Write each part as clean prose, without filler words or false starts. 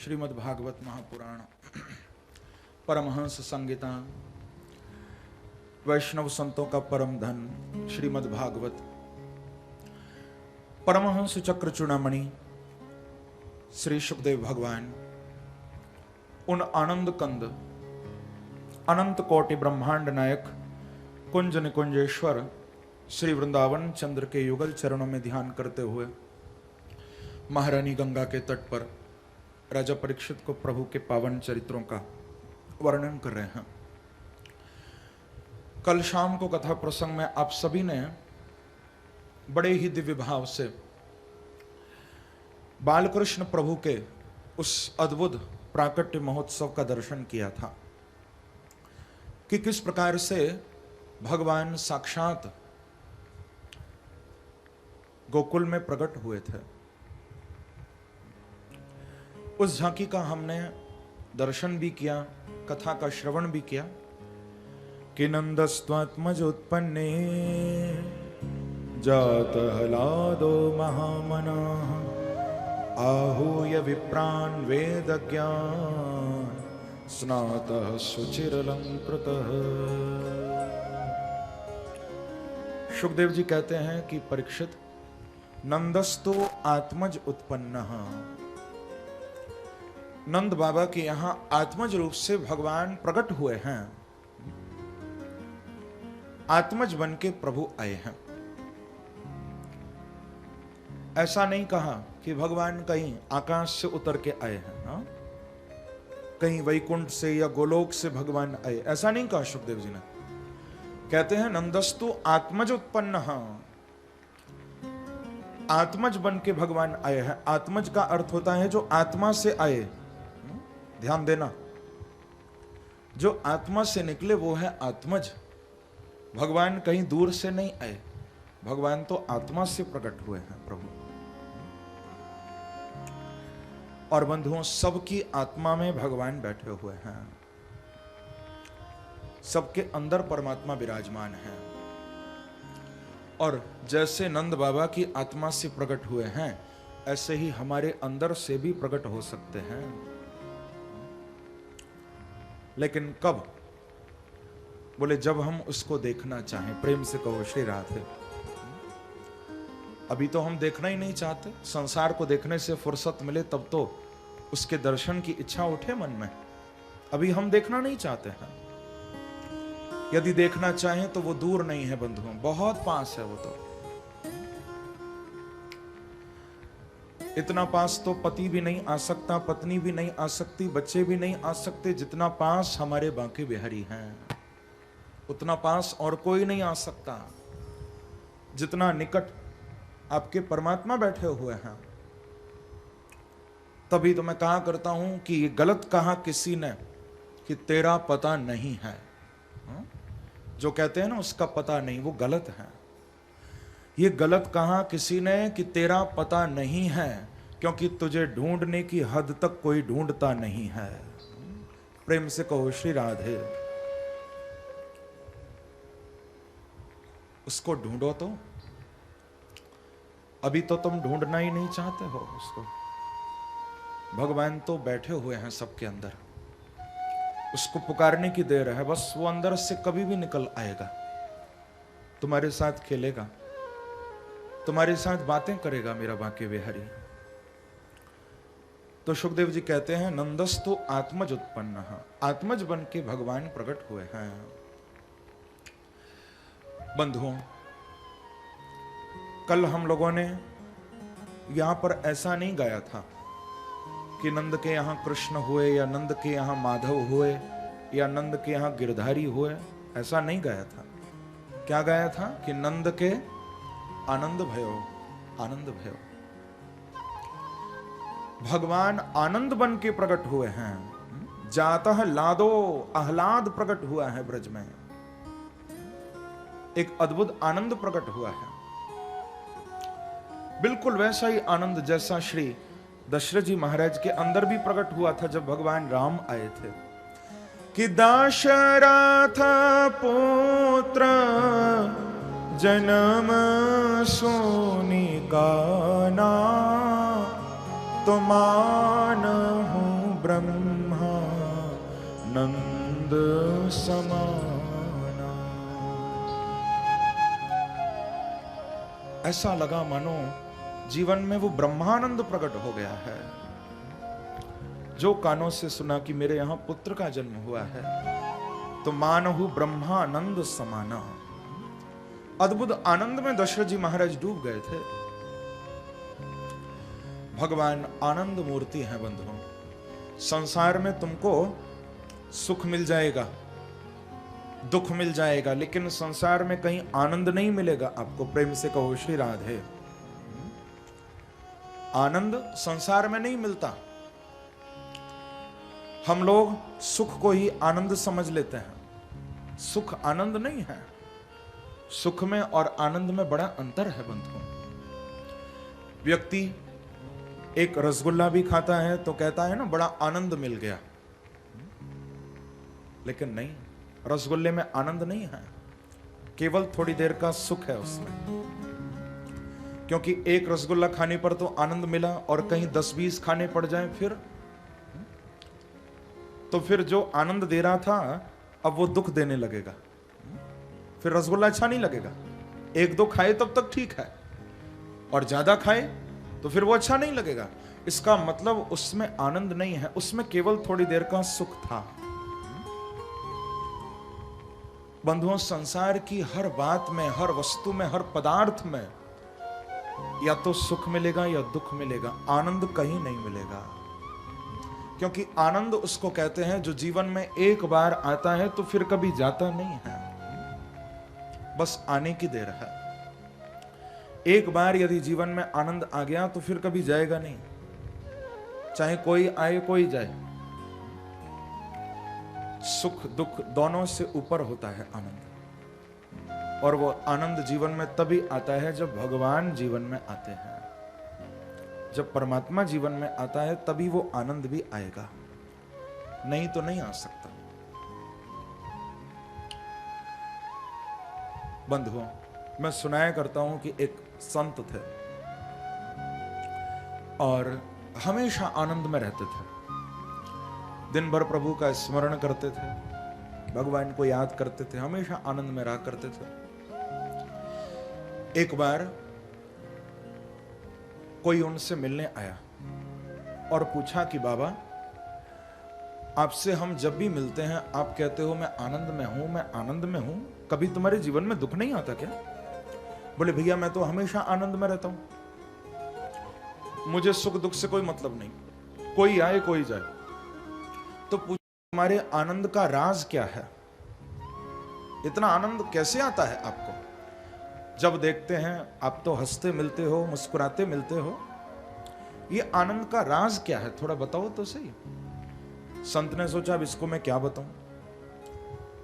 श्रीमद्भागवत महापुराण परमहंस संहिता वैष्णव संतों का परम धन श्रीमद्भागवत परमहंस चक्र चूड़ामणि श्री सुखदेव भगवान उन आनंद कंद अनंत कोटि ब्रह्मांड नायक कुंज निकुंजेश्वर श्री वृंदावन चंद्र के युगल चरणों में ध्यान करते हुए महारानी गंगा के तट पर राजा परीक्षित को प्रभु के पावन चरित्रों का वर्णन कर रहे हैं। कल शाम को कथा प्रसंग में आप सभी ने बड़े ही दिव्य भाव से बालकृष्ण प्रभु के उस अद्भुत प्राकट्य महोत्सव का दर्शन किया था कि किस प्रकार से भगवान साक्षात गोकुल में प्रकट हुए थे। उस झांकी का हमने दर्शन भी किया, कथा का श्रवण भी किया कि नंदस्त्वात्मज उत्पन्ने जातहलादो महामनाः आहूय विप्रान् वेदज्ञान स्नातः सुचिरलंकृतः। सुखदेव जी कहते हैं कि परीक्षित नंदस्तु आत्मज उत्पन्नः, नंद बाबा के यहां आत्मज रूप से भगवान प्रकट हुए हैं, आत्मज बन के प्रभु आए हैं। ऐसा नहीं कहा कि भगवान कहीं आकाश से उतर के आए हैं, हा? कहीं वैकुंठ से या गोलोक से भगवान आए, ऐसा नहीं कहा सुखदेव जी ने। कहते हैं नंदस्तु आत्मज उत्पन्न, आत्मज बन के भगवान आए हैं। आत्मज का अर्थ होता है जो आत्मा से आए, ध्यान देना, जो आत्मा से निकले वो है आत्मज। भगवान कहीं दूर से नहीं आए, भगवान तो आत्मा से प्रकट हुए हैं प्रभु। और बंधुओं, सबकी आत्मा में भगवान बैठे हुए हैं, सबके अंदर परमात्मा विराजमान है। और जैसे नंद बाबा की आत्मा से प्रकट हुए हैं, ऐसे ही हमारे अंदर से भी प्रकट हो सकते हैं। लेकिन कब? बोले जब हम उसको देखना चाहें। प्रेम से कहो श्री राधे। अभी तो हम देखना ही नहीं चाहते, संसार को देखने से फुर्सत मिले तब तो उसके दर्शन की इच्छा उठे मन में। अभी हम देखना नहीं चाहते हैं। यदि देखना चाहें तो वो दूर नहीं है बंधुओं, बहुत पास है वो तो। इतना पास तो पति भी नहीं आ सकता, पत्नी भी नहीं आ सकती, बच्चे भी नहीं आ सकते, जितना पास हमारे बांके बिहारी हैं, उतना पास और कोई नहीं आ सकता। जितना निकट आपके परमात्मा बैठे हुए हैं। तभी तो मैं कहा करता हूं कि ये गलत कहा किसी ने कि तेरा पता नहीं है। जो कहते हैं ना उसका पता नहीं, वो गलत है। ये गलत कहा किसी ने कि तेरा पता नहीं है, क्योंकि तुझे ढूंढने की हद तक कोई ढूंढता नहीं है। प्रेम से कहो श्री राधे। उसको ढूंढो तो। अभी तो तुम ढूंढना ही नहीं चाहते हो उसको। भगवान तो बैठे हुए हैं सबके अंदर, उसको पुकारने की देर है बस। वो अंदर से कभी भी निकल आएगा, तुम्हारे साथ खेलेगा, तुम्हारे साथ बातें करेगा मेरा बांके बिहारी। तो सुखदेव जी कहते हैं नंदस्तु आत्मज उत्पन्न, आत्मज बन के भगवान प्रकट हुए हैं। बंधुओं, कल हम लोगों ने यहां पर ऐसा नहीं गाया था कि नंद के यहां कृष्ण हुए या नंद के यहां माधव हुए या नंद के यहां गिरधारी हुए, ऐसा नहीं गाया था। क्या गाया था कि नंद के आनंद भयो, आनंद भयो। भगवान आनंद बन के प्रकट हुए हैं। जातः लादो, आह्लाद प्रकट हुआ है ब्रज में, एक अद्भुत आनंद प्रकट हुआ है। बिल्कुल वैसा ही आनंद जैसा श्री दशरथ जी महाराज के अंदर भी प्रकट हुआ था जब भगवान राम आए थे कि दशरथ पुत्र जन्म सोनी का ना तो मान हूं समाना। ऐसा लगा मानो जीवन में वो ब्रह्मानंद प्रकट हो गया है। जो कानों से सुना कि मेरे यहां पुत्र का जन्म हुआ है, तो मानहु ब्रह्मानंद समाना। अद्भुत आनंद में दशरथ जी महाराज डूब गए थे। भगवान आनंद मूर्ति है बंधुओं। संसार में तुमको सुख मिल जाएगा, दुख मिल जाएगा, लेकिन संसार में कहीं आनंद नहीं मिलेगा आपको। प्रेम से कहो श्री राधे। आनंद संसार में नहीं मिलता। हम लोग सुख को ही आनंद समझ लेते हैं। सुख आनंद नहीं है। सुख में और आनंद में बड़ा अंतर है बंधुओं। व्यक्ति एक रसगुल्ला भी खाता है तो कहता है ना बड़ा आनंद मिल गया, लेकिन नहीं, रसगुल्ले में आनंद नहीं है, केवल थोड़ी देर का सुख है उसमें। क्योंकि एक रसगुल्ला खाने पर तो आनंद मिला, और कहीं 10-20 खाने पड़ जाए फिर जो आनंद दे रहा था अब वो दुख देने लगेगा। फिर रसगुल्ला अच्छा नहीं लगेगा। 1-2 खाए तब तक ठीक है, और ज्यादा खाए तो फिर वो अच्छा नहीं लगेगा। इसका मतलब उसमें आनंद नहीं है, उसमें केवल थोड़ी देर का सुख था। बंधुओं, संसार की हर बात में, हर वस्तु में, हर पदार्थ में या तो सुख मिलेगा या दुख मिलेगा, आनंद कहीं नहीं मिलेगा। क्योंकि आनंद उसको कहते हैं जो जीवन में एक बार आता है तो फिर कभी जाता नहीं है, बस आने की देर है। एक बार यदि जीवन में आनंद आ गया तो फिर कभी जाएगा नहीं, चाहे कोई आए कोई जाए। सुख दुख दोनों से ऊपर होता है आनंद, और वो आनंद जीवन में तभी आता है जब भगवान जीवन में आते हैं। जब परमात्मा जीवन में आता है तभी वो आनंद भी आएगा, नहीं तो नहीं आ सकता। बंधुओं, मैं सुनाया करता हूं कि एक संत थे और हमेशा आनंद में रहते थे। दिन भर प्रभु का स्मरण करते थे, भगवान को याद करते थे, हमेशा आनंद में रहा करते थे। एक बार कोई उनसे मिलने आया और पूछा कि बाबा, आपसे हम जब भी मिलते हैं आप कहते हो मैं आनंद में हूं, मैं आनंद में हूं, कभी तुम्हारे जीवन में दुख नहीं आता क्या? बोले भैया मैं तो हमेशा आनंद में रहता हूं, मुझे सुख दुख से कोई मतलब नहीं, कोई आए कोई जाए। तो पूछा तुम्हारे आनंद का राज क्या है? इतना आनंद कैसे आता है आपको? जब देखते हैं आप तो हंसते मिलते हो, मुस्कुराते मिलते हो, ये आनंद का राज क्या है, थोड़ा बताओ तो सही। संत ने सोचा अब इसको मैं क्या बताऊं,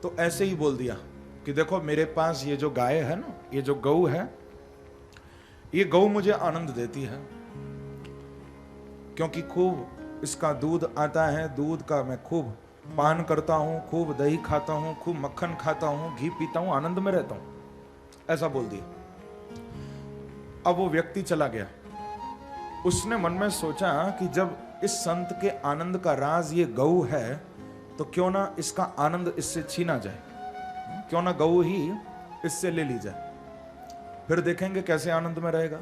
तो ऐसे ही बोल दिया कि देखो मेरे पास ये जो गाय है ना, ये जो गऊ है, ये गऊ मुझे आनंद देती है, क्योंकि खूब इसका दूध आता है, दूध का मैं खूब पान करता हूं, खूब दही खाता हूं, खूब मक्खन खाता हूं, घी पीता हूं, आनंद में रहता हूं, ऐसा बोल दिया। अब वो व्यक्ति चला गया। उसने मन में सोचा कि जब इस संत के आनंद का राज ये गऊ है, तो क्यों ना इसका आनंद इससे छीना जाए, क्यों ना गऊ ही इससे ले ली जाए, फिर देखेंगे कैसे आनंद में रहेगा।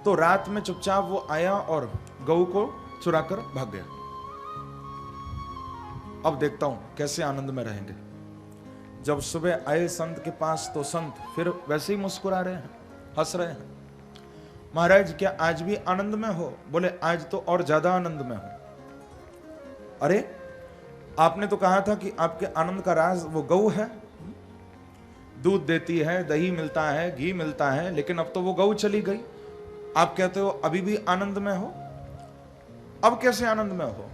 तो रात में चुपचाप वो आया और गऊ को चुराकर भाग गया। अब देखता हूं कैसे आनंद में रहेंगे। जब सुबह आए संत के पास तो संत फिर वैसे ही मुस्कुरा रहे हैं, हंस रहे हैं। महाराज क्या आज भी आनंद में हो? बोले आज तो और ज्यादा आनंद में हो। अरे आपने तो कहा था कि आपके आनंद का राज वो गऊ है, दूध देती है, दही मिलता है, घी मिलता है, लेकिन अब तो वो गऊ चली गई, आप कहते हो अभी भी आनंद में हो, अब कैसे आनंद में हो?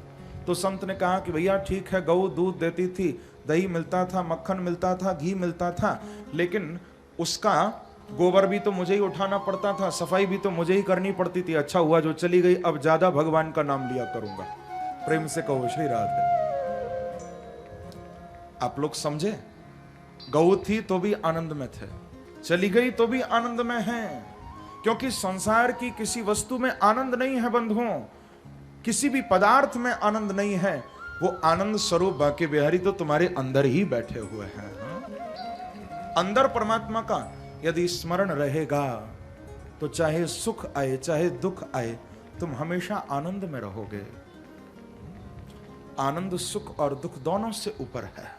तो संत ने कहा कि भैया ठीक है, गऊ दूध देती थी, दही मिलता था, मक्खन मिलता था, घी मिलता था, लेकिन उसका गोबर भी तो मुझे ही उठाना पड़ता था, सफाई भी तो मुझे ही करनी पड़ती थी। अच्छा हुआ जो चली गई, अब ज्यादा भगवान का नाम लिया करूंगा। प्रेम से कहो श्री राधे। आप लोग समझे? गऊ थी तो भी आनंद में थे, चली गई तो भी आनंद में हैं, क्योंकि संसार की किसी वस्तु में आनंद नहीं है बंधुओं, किसी भी पदार्थ में आनंद नहीं है। वो आनंद स्वरूप बांके बिहारी तो तुम्हारे अंदर ही बैठे हुए हैं। अंदर परमात्मा का यदि स्मरण रहेगा तो चाहे सुख आए चाहे दुख आए, तुम हमेशा आनंद में रहोगे। आनंद सुख और दुख दोनों से ऊपर है।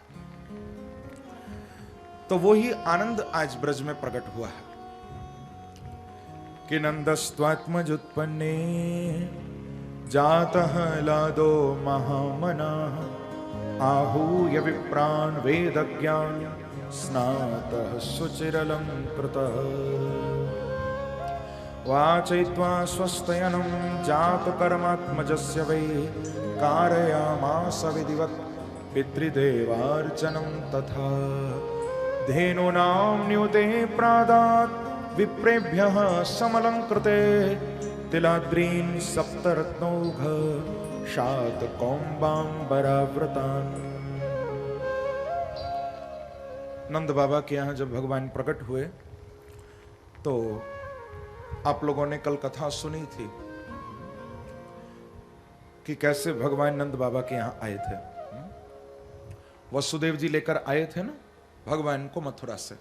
तो वो ही आनंद आज ब्रज में प्रकट हुआ है कि नंदस्त्वात्मजुत्पन्ने जातः लादो महामना आहूय विप्रान् वेदज्ञान स्नातः सुचिरलंकृतः वाचयित्वा स्वस्तयनं जातकर्मात्मजस्य वै कारयामास विधिवत् पितृदेवार्चनं तथा धेनूनां न्यूते प्रादात् विप्रेभ्यः समलंकृते तिलाद्रीन् सप्तरत्नौघ शातकौम्बाम्बराव्रतान्। नंद बाबा के यहाँ जब भगवान प्रकट हुए तो आप लोगों ने कल कथा सुनी थी कि कैसे भगवान नंद बाबा के यहाँ आए थे। वसुदेव जी लेकर आए थे ना भगवान को मथुरा से,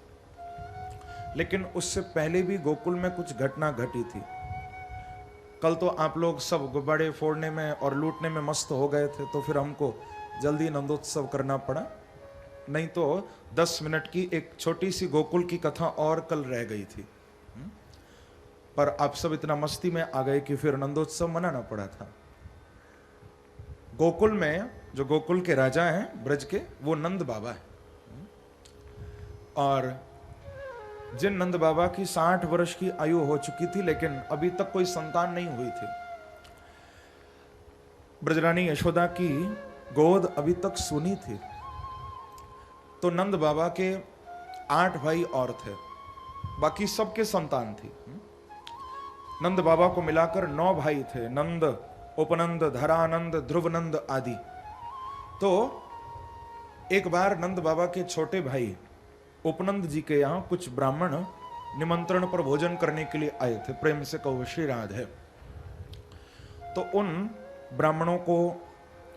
लेकिन उससे पहले भी गोकुल में कुछ घटना घटी थी। कल तो आप लोग सब गुब्बारे फोड़ने में और लूटने में मस्त हो गए थे, तो फिर हमको जल्दी नंदोत्सव करना पड़ा, नहीं तो 10 मिनट की एक छोटी सी गोकुल की कथा और कल रह गई थी। पर आप सब इतना मस्ती में आ गए कि फिर नंदोत्सव मनाना पड़ा था। गोकुल में जो गोकुल के राजा हैं ब्रज के, वो नंद बाबा है। और जिन नंद बाबा की 60 वर्ष की आयु हो चुकी थी, लेकिन अभी तक कोई संतान नहीं हुई थी। ब्रजरानी यशोदा की गोद अभी तक सूनी थी। तो नंद बाबा के 8 भाई और थे, बाकी सबके संतान थी। नंद बाबा को मिलाकर 9 भाई थे, नंद, उपनंद, धरानंद, ध्रुवनंद आदि। तो एक बार नंद बाबा के छोटे भाई उपनंद जी के यहाँ कुछ ब्राह्मण निमंत्रण पर भोजन करने के लिए आए थे। प्रेम से कहो श्री राधे। तो उन ब्राह्मणों को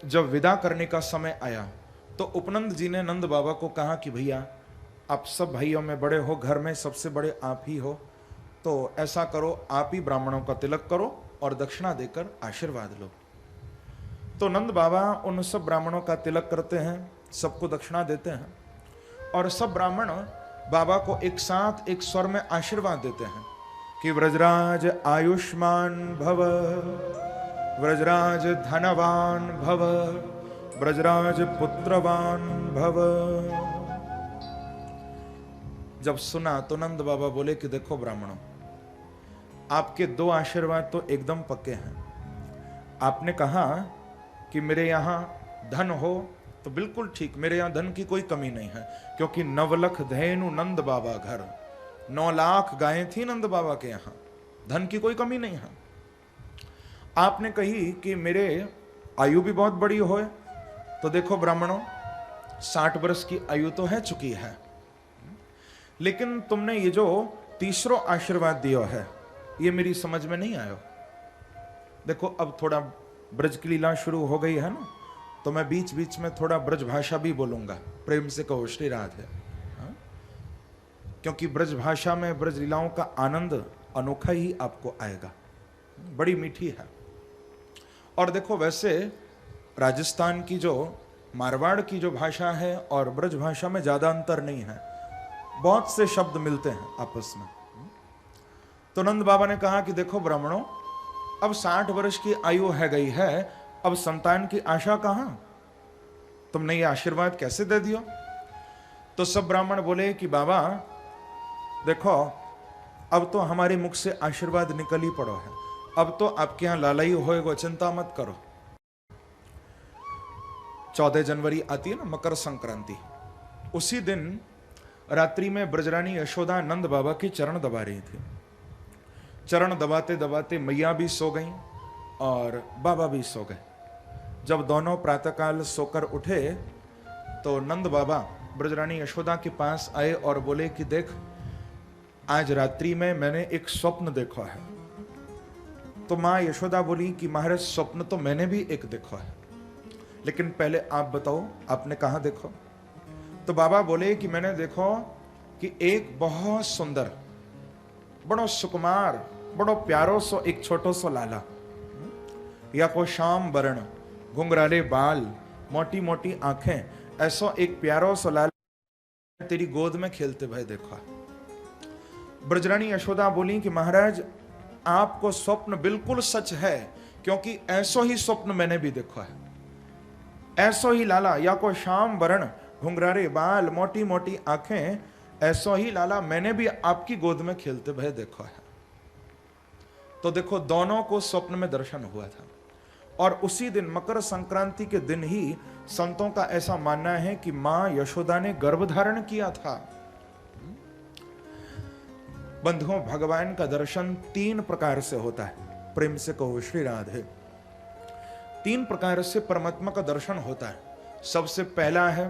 जब विदा करने का समय आया तो उपनंद जी ने नंद बाबा को कहा कि भैया आप सब भाइयों में बड़े हो, घर में सबसे बड़े आप ही हो, तो ऐसा करो आप ही ब्राह्मणों का तिलक करो और दक्षिणा देकर आशीर्वाद लो। तो नंद बाबा उन सब ब्राह्मणों का तिलक करते हैं, सबको दक्षिणा देते हैं और सब ब्राह्मण बाबा को एक साथ एक स्वर में आशीर्वाद देते हैं कि व्रजराज आयुष्मान भव, व्रजराज धनवान भव, व्रजराज पुत्रवान भव। जब सुना तो नंद बाबा बोले कि देखो ब्राह्मणों, आपके 2 आशीर्वाद तो एकदम पक्के हैं। आपने कहा कि मेरे यहां धन हो, तो बिल्कुल ठीक, मेरे यहां धन की कोई कमी नहीं है, क्योंकि 9 लाख धेनु नंद बाबा घर, 9 लाख गायें थी नंद बाबा के यहां, धन की कोई कमी नहीं है। आपने कही कि मेरे आयु भी बहुत बड़ी हो, तो देखो ब्राह्मणों 60 वर्ष की आयु तो है चुकी है, लेकिन तुमने ये जो तीसरा आशीर्वाद दिया है ये मेरी समझ में नहीं आया। देखो अब थोड़ा ब्रज की लीला शुरू हो गई है ना, तो मैं बीच बीच में थोड़ा ब्रज भाषा भी बोलूंगा। प्रेम से कहो श्री राधे। क्योंकि ब्रज भाषा में ब्रज लीलाओं का आनंद अनोखा ही आपको आएगा, बड़ी मीठी है। और देखो वैसे राजस्थान की जो मारवाड़ की जो भाषा है और ब्रज भाषा में ज्यादा अंतर नहीं है, बहुत से शब्द मिलते हैं आपस में। तो नंद बाबा ने कहा कि देखो ब्राह्मणों, अब 60 वर्ष की आयु है गई है, अब संतान की आशा कहां, तुमने ये आशीर्वाद कैसे दे दिया? तो सब ब्राह्मण बोले कि बाबा देखो अब तो हमारे मुख से आशीर्वाद निकल ही पड़ो है, अब तो आपके यहां लालाई होएगो, चिंता मत करो। 14 जनवरी आती है ना मकर संक्रांति, उसी दिन रात्रि में ब्रजरानी यशोदा नंद बाबा के चरण दबा रही थी। चरण दबाते दबाते मैया भी सो गई और बाबा भी सो गए। जब दोनों प्रातःकाल सोकर उठे तो नंद बाबा ब्रजरानी यशोदा के पास आए और बोले कि देख, आज रात्रि में मैंने एक स्वप्न देखा है। तो मां यशोदा बोली कि महाराज स्वप्न तो मैंने भी एक देखा है, लेकिन पहले आप बताओ आपने कहां देखो? तो बाबा बोले कि मैंने देखो कि एक बहुत सुंदर, बड़ो सुकुमार, बड़ो प्यारो सो एक छोटो सो लाला, या को श्याम वर्ण, घुंघराले बाल, मोटी मोटी आंखें, ऐसो एक प्यारो सो लाला तेरी गोद में खेलते भय देखा। ब्रजरानी यशोदा बोली कि महाराज आपको स्वप्न बिल्कुल सच है, क्योंकि ऐसो ही स्वप्न मैंने भी देखा है। ऐसो ही लाला, या को श्याम वर्ण, घुंघरारे बाल, मोटी मोटी आंखें, ऐसो ही लाला मैंने भी आपकी गोद में खेलते भय देखा है। तो देखो दोनों को स्वप्न में दर्शन हुआ था। और उसी दिन मकर संक्रांति के दिन ही संतों का ऐसा मानना है कि मां यशोदा ने गर्भ धारण किया था। बंधुओं, भगवान का दर्शन 3 प्रकार से होता है। प्रेम से कहो श्री राधे। 3 प्रकार से परमात्मा का दर्शन होता है। सबसे पहला है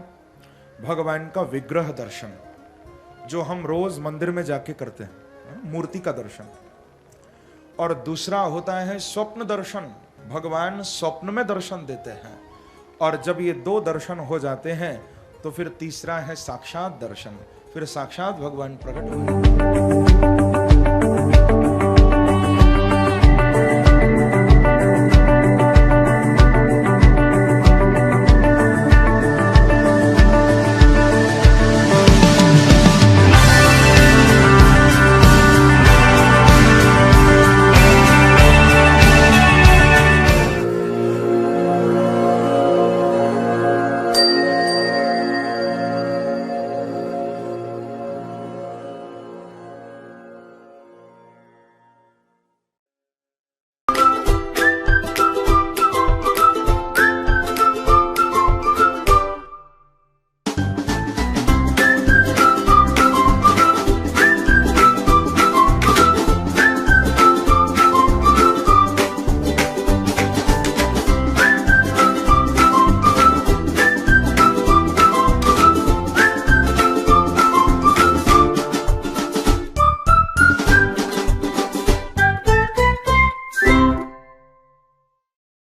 भगवान का विग्रह दर्शन, जो हम रोज मंदिर में जाके करते हैं, मूर्ति का दर्शन। और दूसरा होता है स्वप्न दर्शन, भगवान स्वप्न में दर्शन देते हैं। और जब ये 2 दर्शन हो जाते हैं तो फिर तीसरा है साक्षात दर्शन, फिर साक्षात भगवान प्रकट होते हैं।